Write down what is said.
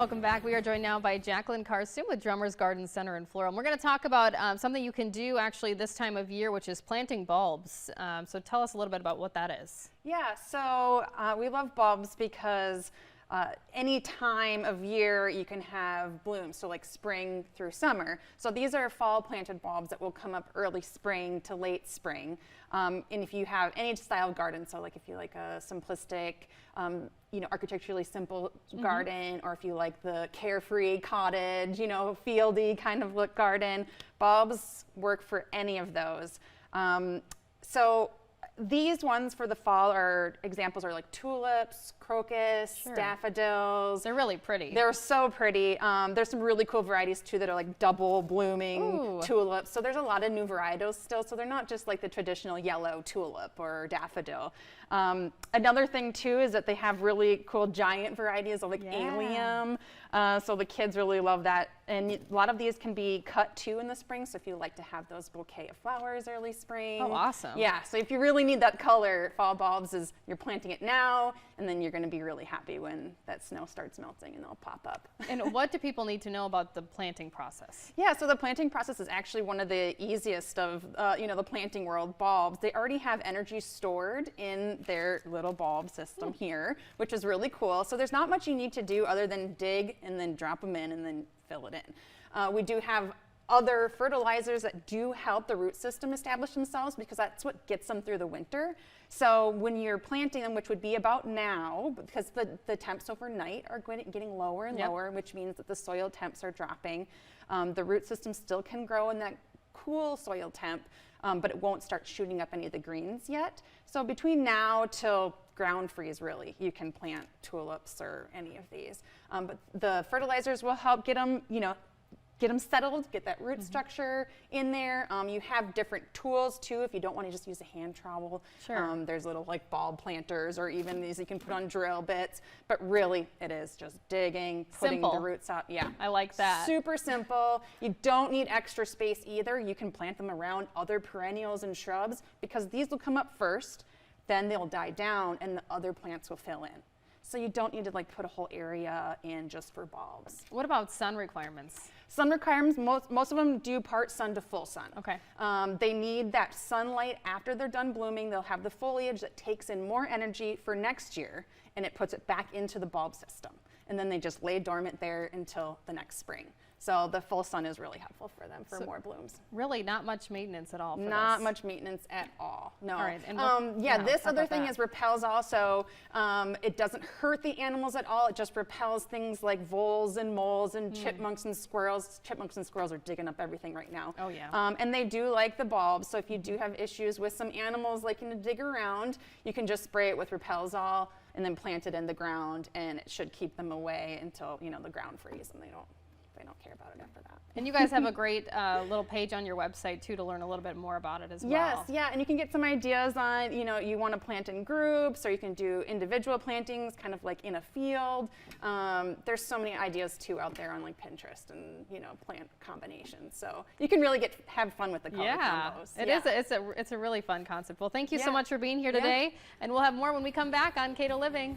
Welcome back. We are joined now by Jaqueline Karsten with Drummers Garden Center in Floral. And we're going to talk about something you can do actually this time of year, which is planting bulbs. So tell us a little bit about what that is. Yeah, so we love bulbs because any time of year you can have blooms, so like spring through summer. So these are fall planted bulbs that will come up early spring to late spring. And if you have any style of garden, so like if you like a simplistic, architecturally simple garden, or if you like the carefree cottage, fieldy kind of look garden, bulbs work for any of those. So these ones for the fall examples are like tulips, crocus, daffodils. They're really pretty. They're so pretty. There's some really cool varieties too that are like double blooming tulips. So there's a lot of new varietals still. So they're not just like the traditional yellow tulip or daffodil. Another thing too is that they have really cool giant varieties of like allium. So the kids really love that. And a lot of these can be cut too in the spring. So if you like to have those bouquet of flowers early spring. Oh, awesome. Yeah, so if you really need that color, fall bulbs is you're planting it now, and then you're going to be really happy when that snow starts melting and they'll pop up. And what do people need to know about the planting process? Yeah, so the planting process is actually one of the easiest of, the planting world. Bulbs, they already have energy stored in their little bulb system here, which is really cool. So there's not much you need to do other than dig and then drop them in and then fill it in. We do have other fertilizers that do help the root system establish themselves because that's what gets them through the winter. So when you're planting them, which would be about now, because the temps overnight are getting lower and lower, which means that the soil temps are dropping. The root system still can grow in that cool soil temp, but it won't start shooting up any of the greens yet. So between now till ground freeze, really, you can plant tulips or any of these. But the fertilizers will help get them, get them settled, get that root structure in there. You have different tools too if you don't want to just use a hand trowel. There's little like bulb planters or even these you can put on drill bits. But really it is just digging, putting the roots out. Yeah, I like that. Super simple. You don't need extra space either. You can plant them around other perennials and shrubs because these will come up first, then they'll die down and the other plants will fill in. So you don't need to like put a whole area in just for bulbs. What about sun requirements? Sun requirements, most of them do part sun to full sun. Okay. They need that sunlight after they're done blooming. They'll have the foliage that takes in more energy for next year and it puts it back into the bulb system. And then they just lay dormant there until the next spring. So the full sun is really helpful for them for more blooms. Really not much maintenance at all for Not much maintenance at all, no. All right, and this other thing is repels also. It doesn't hurt the animals at all. It just repels things like voles and moles and chipmunks and squirrels. Chipmunks and squirrels are digging up everything right now. Oh yeah. And they do like the bulbs. So if you do have issues with some animals liking to dig around, you can just spray it with Repel-Zol and then plant it in the ground, and it should keep them away until the ground freeze and they don't care about it after that. And you guys have a great little page on your website too to learn a little bit more about it as well. Yes, yeah, and you can get some ideas on, you want to plant in groups or you can do individual plantings kind of like in a field. There's so many ideas too out there on like Pinterest and plant combinations. So you can really have fun with the color combos. It's a really fun concept. Well, thank you so much for being here today, and we'll have more when we come back on Cato Living.